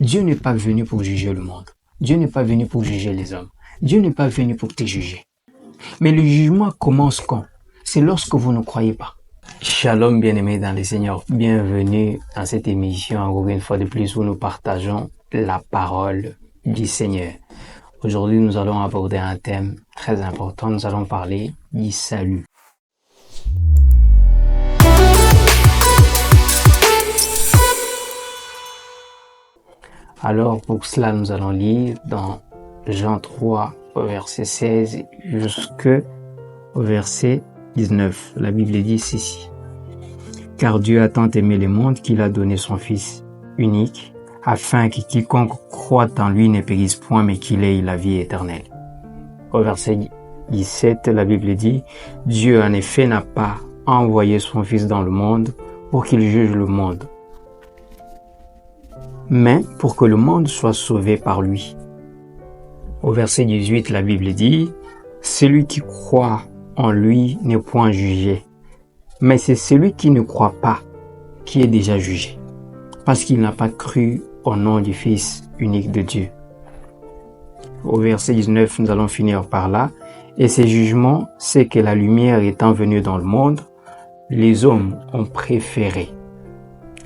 Dieu n'est pas venu pour juger le monde. Dieu n'est pas venu pour juger les hommes. Dieu n'est pas venu pour te juger. Mais le jugement commence quand? C'est lorsque vous ne croyez pas. Shalom bien-aimés dans le Seigneur. Bienvenue dans cette émission. Encore une fois de plus, où nous partageons la parole du Seigneur. Aujourd'hui, nous allons aborder un thème très important. Nous allons parler du salut. Alors, pour cela, nous allons lire dans Jean 3, verset 16 jusqu'au verset 19. La Bible dit ceci. « Car Dieu a tant aimé le monde qu'il a donné son Fils unique, afin que quiconque croit en lui ne périsse point, mais qu'il ait la vie éternelle. » Au verset 17, la Bible dit « Dieu en effet n'a pas envoyé son Fils dans le monde pour qu'il juge le monde, mais pour que le monde soit sauvé par lui. » Au verset 18, la Bible dit « Celui qui croit en lui n'est point jugé, mais c'est celui qui ne croit pas qui est déjà jugé, parce qu'il n'a pas cru au nom du Fils unique de Dieu. » Au verset 19, nous allons finir par là. « Et ces jugements, c'est que la lumière étant venue dans le monde, les hommes ont préféré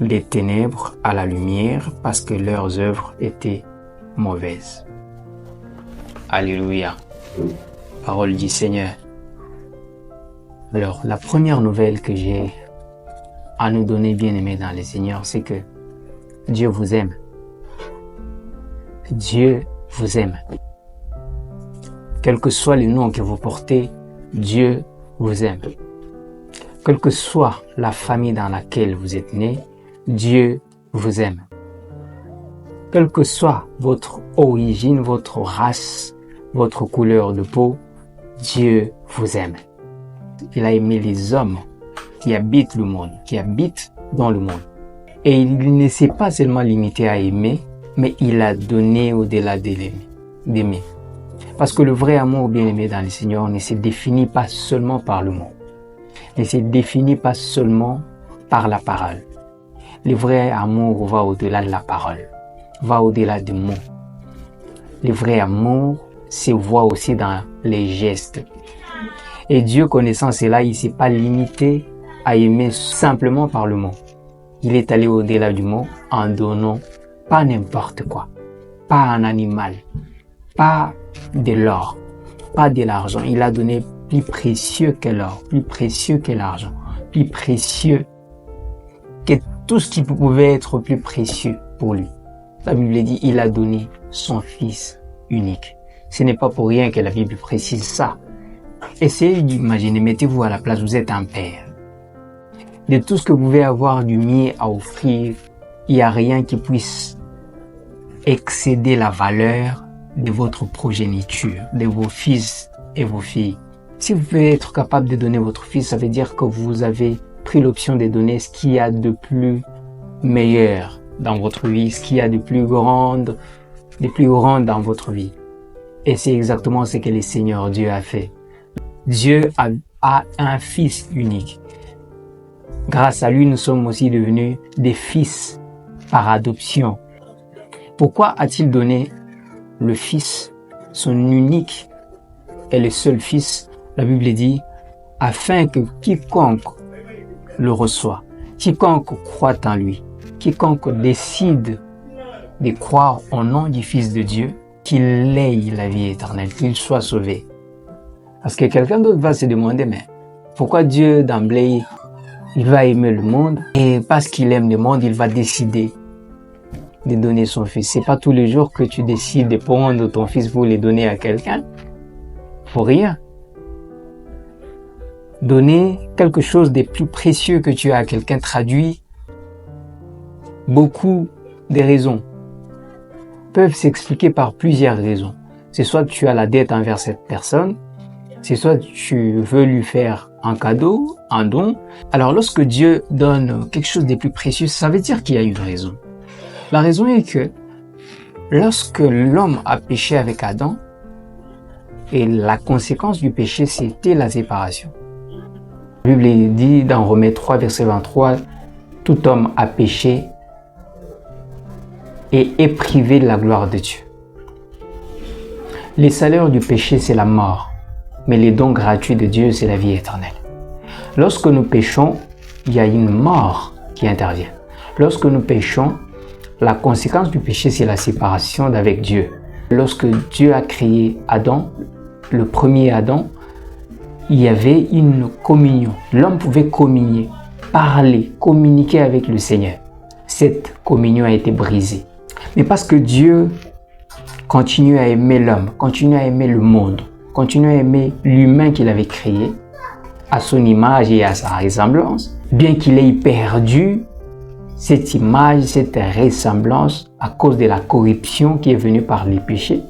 les ténèbres à la lumière parce que leurs œuvres étaient mauvaises. » Alléluia. Parole du Seigneur. Alors, la première nouvelle que j'ai à nous donner, bien-aimés dans le Seigneur, c'est que Dieu vous aime. Dieu vous aime. Quel que soit le nom que vous portez, Dieu vous aime. Quelle que soit la famille dans laquelle vous êtes né, Dieu vous aime. Quelle que soit votre origine, votre race, votre couleur de peau, Dieu vous aime. Il a aimé les hommes qui habitent le monde, qui habitent dans le monde. Et il ne s'est pas seulement limité à aimer, mais il a donné au-delà d'aimer. Parce que le vrai amour, bien-aimé dans le Seigneur, ne se définit pas seulement par le mot, ne se définit pas seulement par la parole. Le vrai amour va au-delà de la parole, va au-delà des mots. Le vrai amour se voit aussi dans les gestes. Et Dieu, connaissant cela, il ne s'est pas limité à aimer simplement par le mot. Il est allé au-delà du mot en donnant pas n'importe quoi, pas un animal, pas de l'or, pas de l'argent. Il a donné plus précieux que l'or, plus précieux que l'argent, plus précieux que tout ce qui pouvait être plus précieux pour lui. La Bible dit, il a donné son Fils unique. Ce n'est pas pour rien que la Bible précise ça. Essayez d'imaginer, mettez-vous à la place, vous êtes un père. De tout ce que vous pouvez avoir du mieux à offrir, il n'y a rien qui puisse excéder la valeur de votre progéniture, de vos fils et vos filles. Si vous pouvez être capable de donner votre fils, ça veut dire que vous avez pris l'option de donner ce qu'il y a de plus meilleur dans votre vie, ce qu'il y a de plus grand dans votre vie. Et c'est exactement ce que le Seigneur Dieu a fait. Dieu a un Fils unique. Grâce à lui, nous sommes aussi devenus des fils par adoption. Pourquoi a-t-il donné le Fils, son unique et le seul Fils? La Bible dit, afin que quiconque le reçoit, quiconque croit en lui, quiconque décide de croire au nom du Fils de Dieu, qu'il ait la vie éternelle, qu'il soit sauvé. Parce que quelqu'un d'autre va se demander, mais pourquoi Dieu d'emblée, il va aimer le monde et parce qu'il aime le monde, il va décider de donner son Fils. C'est pas tous les jours que tu décides de prendre ton Fils pour le donner à quelqu'un. Pour rien. Donner quelque chose de plus précieux que tu as à quelqu'un traduit beaucoup de raisons. Peuvent s'expliquer par plusieurs raisons. C'est soit tu as la dette envers cette personne, c'est soit tu veux lui faire un cadeau, un don. Alors lorsque Dieu donne quelque chose de plus précieux, ça veut dire qu'il y a une raison. La raison est que lorsque l'homme a péché avec Adam, et la conséquence du péché, c'était la séparation. La Bible dit dans Romains 3, verset 23, tout homme a péché et est privé de la gloire de Dieu. Les salaires du péché, c'est la mort, mais les dons gratuits de Dieu, c'est la vie éternelle. Lorsque nous péchons, il y a une mort qui intervient. Lorsque nous péchons, la conséquence du péché, c'est la séparation d'avec Dieu. Lorsque Dieu a créé Adam, le premier Adam, il y avait une communion. L'homme pouvait communier, parler, communiquer avec le Seigneur. Cette communion a été brisée. Mais parce que Dieu continue à aimer l'homme, continue à aimer le monde, continue à aimer l'humain qu'il avait créé, à son image et à sa ressemblance, bien qu'il ait perdu cette image, cette ressemblance à cause de la corruption qui est venue par les péchés,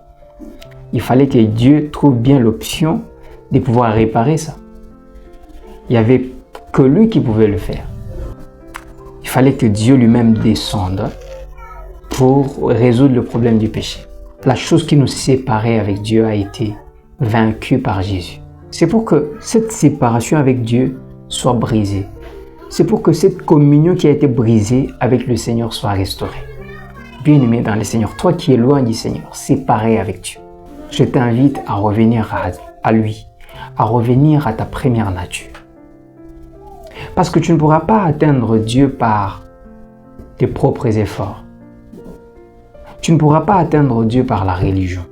il fallait que Dieu trouve bien l'option de pouvoir réparer ça. Il n'y avait que lui qui pouvait le faire. Il fallait que Dieu lui-même descende pour résoudre le problème du péché. La chose qui nous séparait avec Dieu a été vaincue par Jésus. C'est pour que cette séparation avec Dieu soit brisée. C'est pour que cette communion qui a été brisée avec le Seigneur soit restaurée. Bien-aimé dans le Seigneur, toi qui es loin du Seigneur, séparé avec Dieu, je t'invite à revenir à lui, à revenir à ta première nature. Parce que tu ne pourras pas atteindre Dieu par tes propres efforts. Tu ne pourras pas atteindre Dieu par la religion.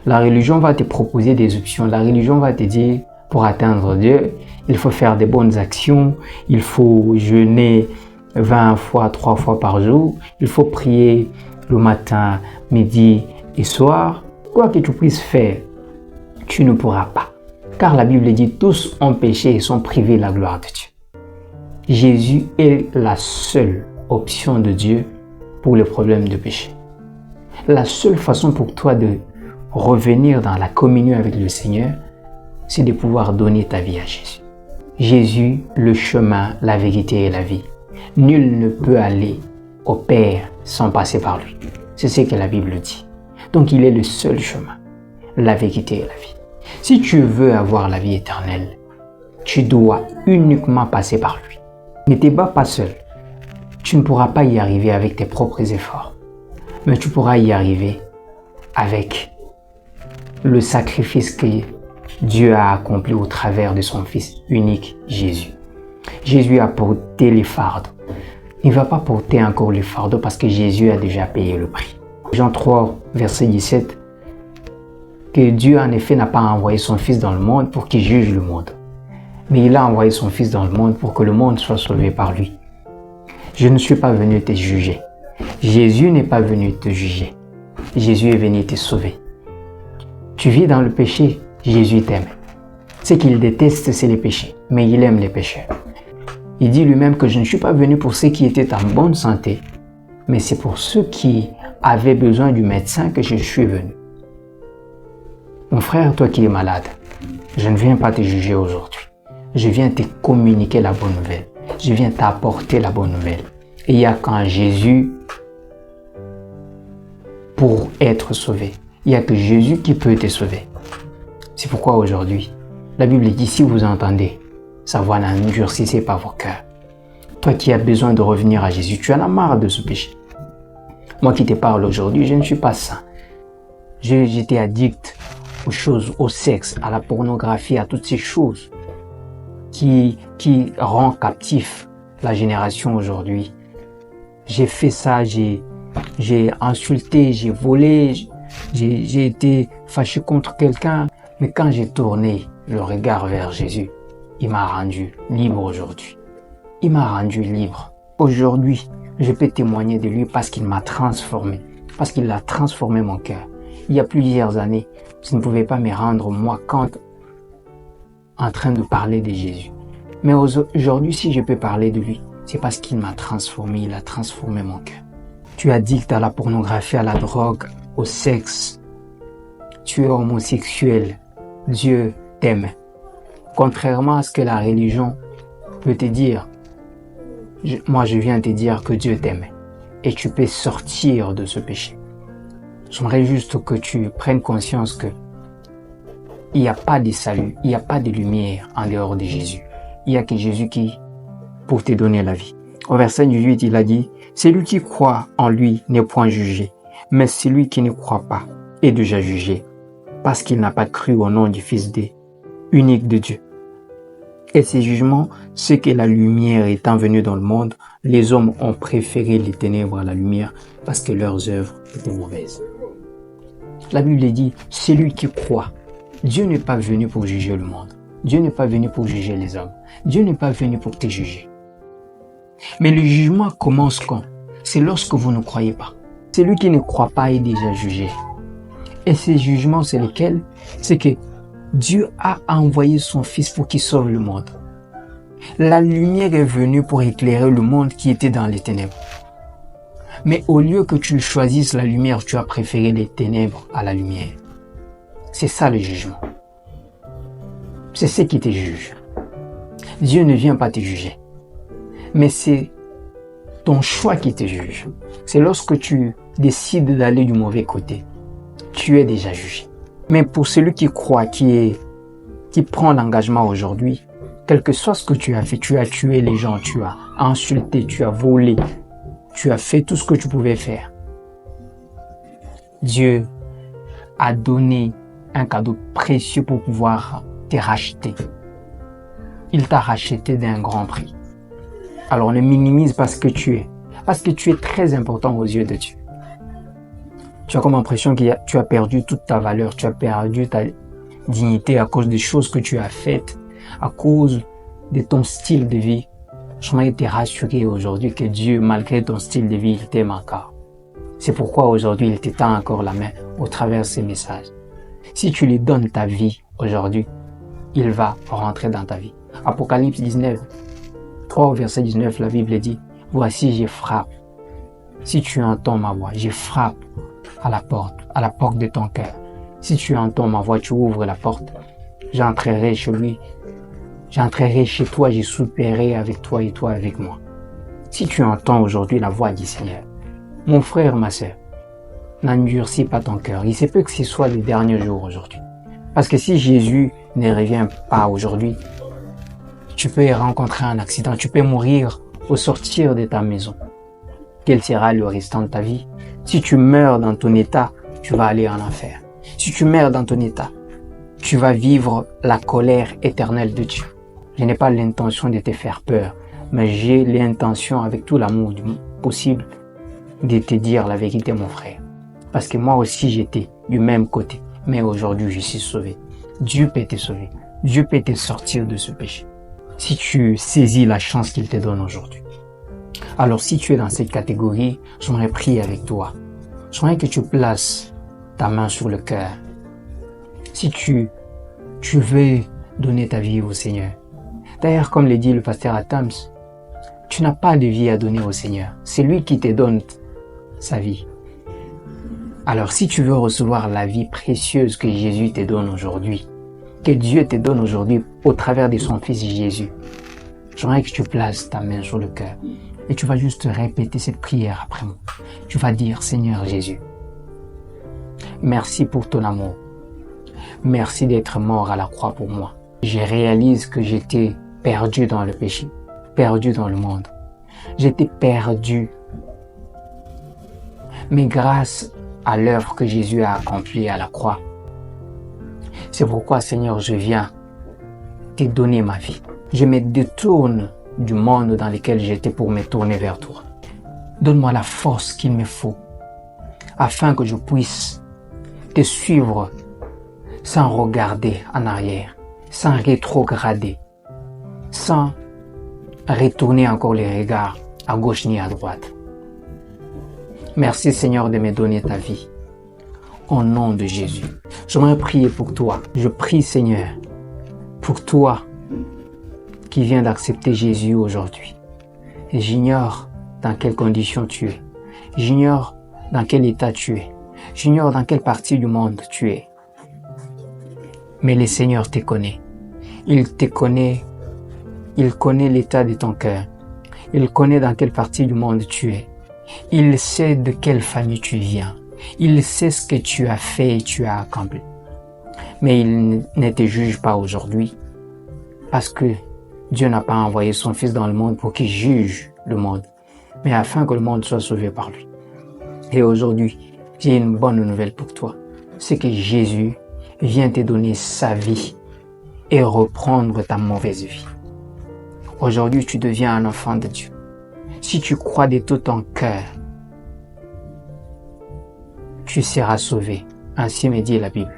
La religion va te proposer des options. La religion va te dire, pour atteindre Dieu, il faut faire des bonnes actions, il faut jeûner 20 fois, 3 fois par jour, il faut prier le matin, midi et soir. Quoi que tu puisses faire, tu ne pourras pas. Car la Bible dit, tous ont péché et sont privés de la gloire de Dieu. Jésus est la seule option de Dieu pour le problème de péché. La seule façon pour toi de revenir dans la communion avec le Seigneur, c'est de pouvoir donner ta vie à Jésus. Jésus, le chemin, la vérité et la vie. Nul ne peut aller au Père sans passer par lui. C'est ce que la Bible dit. Donc il est le seul chemin, la vérité et la vie. Si tu veux avoir la vie éternelle, tu dois uniquement passer par lui. Ne te bats pas seul. Tu ne pourras pas y arriver avec tes propres efforts. Mais tu pourras y arriver avec le sacrifice que Dieu a accompli au travers de son Fils unique, Jésus. Jésus a porté les fardeaux. Il ne va pas porter encore les fardeaux parce que Jésus a déjà payé le prix. Jean 3, verset 17, que Dieu en effet n'a pas envoyé son Fils dans le monde pour qu'il juge le monde. Mais il a envoyé son Fils dans le monde pour que le monde soit sauvé par lui. Je ne suis pas venu te juger. Jésus n'est pas venu te juger. Jésus est venu te sauver. Tu vis dans le péché, Jésus t'aime. Ce qu'il déteste, c'est les péchés, mais il aime les pécheurs. Il dit lui-même que je ne suis pas venu pour ceux qui étaient en bonne santé, mais c'est pour ceux qui avaient besoin du médecin que je suis venu. Mon frère, toi qui es malade, je ne viens pas te juger aujourd'hui. Je viens te communiquer la bonne nouvelle. Je viens t'apporter la bonne nouvelle. Et il n'y a qu'en Jésus pour être sauvé. Il n'y a que Jésus qui peut te sauver. C'est pourquoi aujourd'hui, la Bible dit, si vous entendez sa voix, n'endurcissez pas vos cœurs. Toi qui as besoin de revenir à Jésus, tu en as marre de ce péché. Moi qui te parle aujourd'hui, je ne suis pas saint. J'étais addict aux choses, au sexe, à la pornographie, à toutes ces choses qui rend captif la génération aujourd'hui. J'ai fait ça, j'ai insulté, j'ai volé, j'ai été fâché contre quelqu'un. Mais quand j'ai tourné le regard vers Jésus, il m'a rendu libre aujourd'hui. Il m'a rendu libre. Aujourd'hui, je peux témoigner de lui parce qu'il m'a transformé, parce qu'il a transformé mon cœur. Il y a plusieurs années, je ne pouvais pas me rendre moi compte en train de parler de Jésus. Mais aujourd'hui, si je peux parler de lui, c'est parce qu'il m'a transformé, il a transformé mon cœur. Tu es addict à la pornographie, à la drogue, au sexe. Tu es homosexuel. Dieu t'aime. Contrairement à ce que la religion peut te dire, moi je viens te dire que Dieu t'aime et tu peux sortir de ce péché. J'aimerais juste que tu prennes conscience que il n'y a pas de salut, il n'y a pas de lumière en dehors de Jésus. Il n'y a que Jésus qui pour te donner la vie. Au verset 18, il a dit, « Celui qui croit en lui n'est point jugé, mais celui qui ne croit pas est déjà jugé, parce qu'il n'a pas cru au nom du Fils unique de Dieu. » Et ces jugements, c'est que la lumière étant venue dans le monde, les hommes ont préféré les ténèbres à la lumière parce que leurs œuvres étaient mauvaises. La Bible dit, celui qui croit, Dieu n'est pas venu pour juger le monde. Dieu n'est pas venu pour juger les hommes. Dieu n'est pas venu pour te juger. Mais le jugement commence quand? C'est lorsque vous ne croyez pas. Celui qui ne croit pas est déjà jugé. Et ces jugements, c'est lesquels? C'est que Dieu a envoyé son Fils pour qu'il sauve le monde. La lumière est venue pour éclairer le monde qui était dans les ténèbres. Mais au lieu que tu choisisses la lumière, tu as préféré les ténèbres à la lumière. C'est ça le jugement. C'est ce qui te juge. Dieu ne vient pas te juger. Mais c'est ton choix qui te juge. C'est lorsque tu décides d'aller du mauvais côté. Tu es déjà jugé. Mais pour celui qui croit, qui prend l'engagement aujourd'hui, quel que soit ce que tu as fait, tu as tué les gens, tu as insulté, tu as volé, tu as fait tout ce que tu pouvais faire. Dieu a donné un cadeau précieux pour pouvoir te racheter. Il t'a racheté d'un grand prix. Alors ne minimise pas ce que tu es, parce que tu es très important aux yeux de Dieu. Tu as comme l'impression que tu as perdu toute ta valeur, tu as perdu ta dignité à cause des choses que tu as faites, à cause de ton style de vie. J'aimerais te rassurer aujourd'hui que Dieu, malgré ton style de vie, il t'aime encore. C'est pourquoi aujourd'hui, il t'étend encore la main au travers de ces messages. Si tu lui donnes ta vie aujourd'hui, il va rentrer dans ta vie. Apocalypse 19, 3 au verset 19, la Bible dit, « Voici, je frappe. Si tu entends ma voix, je frappe à la porte de ton cœur. Si tu entends ma voix, tu ouvres la porte. J'entrerai chez lui. J'entrerai chez toi, je souperai avec toi et toi avec moi. » Si tu entends aujourd'hui la voix du Seigneur, mon frère, ma sœur, n'endurcis pas ton cœur. Il se peut que ce soit le dernier jour aujourd'hui. Parce que si Jésus ne revient pas aujourd'hui, tu peux rencontrer un accident, tu peux mourir au sortir de ta maison. Quel sera le restant de ta vie? Si tu meurs dans ton état, tu vas aller en enfer. Si tu meurs dans ton état, tu vas vivre la colère éternelle de Dieu. Je n'ai pas l'intention de te faire peur, mais j'ai l'intention, avec tout l'amour possible, de te dire la vérité, mon frère. Parce que moi aussi, j'étais du même côté. Mais aujourd'hui, je suis sauvé. Dieu peut te sauver. Dieu peut te sortir de ce péché. Si tu saisis la chance qu'il te donne aujourd'hui. Alors, si tu es dans cette catégorie, j'aimerais prier avec toi. J'aimerais que tu places ta main sur le cœur. Si tu veux donner ta vie au Seigneur. D'ailleurs, comme le dit le pasteur Adams, tu n'as pas de vie à donner au Seigneur. C'est lui qui te donne sa vie. Alors, si tu veux recevoir la vie précieuse que Jésus te donne aujourd'hui, que Dieu te donne aujourd'hui au travers de son Fils Jésus, j'aimerais que tu places ta main sur le cœur et tu vas juste répéter cette prière après moi. Tu vas dire, Seigneur Jésus, merci pour ton amour. Merci d'être mort à la croix pour moi. Je réalise que j'étais perdu dans le péché, perdu dans le monde. J'étais perdu. Mais grâce à l'œuvre que Jésus a accomplie à la croix, c'est pourquoi, Seigneur, je viens te donner ma vie. Je me détourne du monde dans lequel j'étais pour me tourner vers toi. Donne-moi la force qu'il me faut afin que je puisse te suivre sans regarder en arrière, sans rétrograder, sans retourner encore les regards à gauche ni à droite. Merci, Seigneur, de me donner ta vie. Au nom de Jésus. J'aimerais prier pour toi. Je prie, Seigneur, pour toi qui viens d'accepter Jésus aujourd'hui. Et j'ignore dans quelles conditions tu es. J'ignore dans quel état tu es. J'ignore dans quelle partie du monde tu es. Mais le Seigneur te connaît. Il te connaît. Il connaît l'état de ton cœur. Il connaît dans quelle partie du monde tu es. Il sait de quelle famille tu viens. Il sait ce que tu as fait et tu as accompli. Mais il ne te juge pas aujourd'hui parce que Dieu n'a pas envoyé son Fils dans le monde pour qu'il juge le monde, mais afin que le monde soit sauvé par lui. Et aujourd'hui, j'ai une bonne nouvelle pour toi. C'est que Jésus vient te donner sa vie et reprendre ta mauvaise vie. Aujourd'hui, tu deviens un enfant de Dieu. Si tu crois de tout ton cœur, tu seras sauvé. Ainsi me dit la Bible.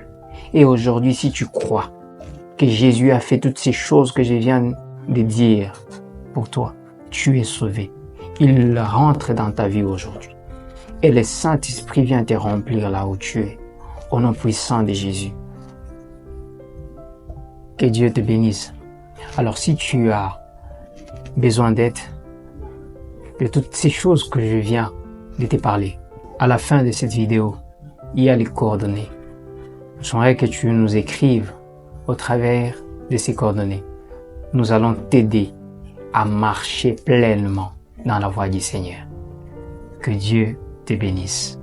Et aujourd'hui, si tu crois que Jésus a fait toutes ces choses que je viens de dire pour toi, tu es sauvé. Il rentre dans ta vie aujourd'hui. Et le Saint-Esprit vient te remplir là où tu es. Au nom puissant de Jésus. Que Dieu te bénisse. Alors si tu as besoin d'aide, de toutes ces choses que je viens de te parler, à la fin de cette vidéo, il y a les coordonnées. J'aimerais que tu nous écrives au travers de ces coordonnées. Nous allons t'aider à marcher pleinement dans la voie du Seigneur. Que Dieu te bénisse.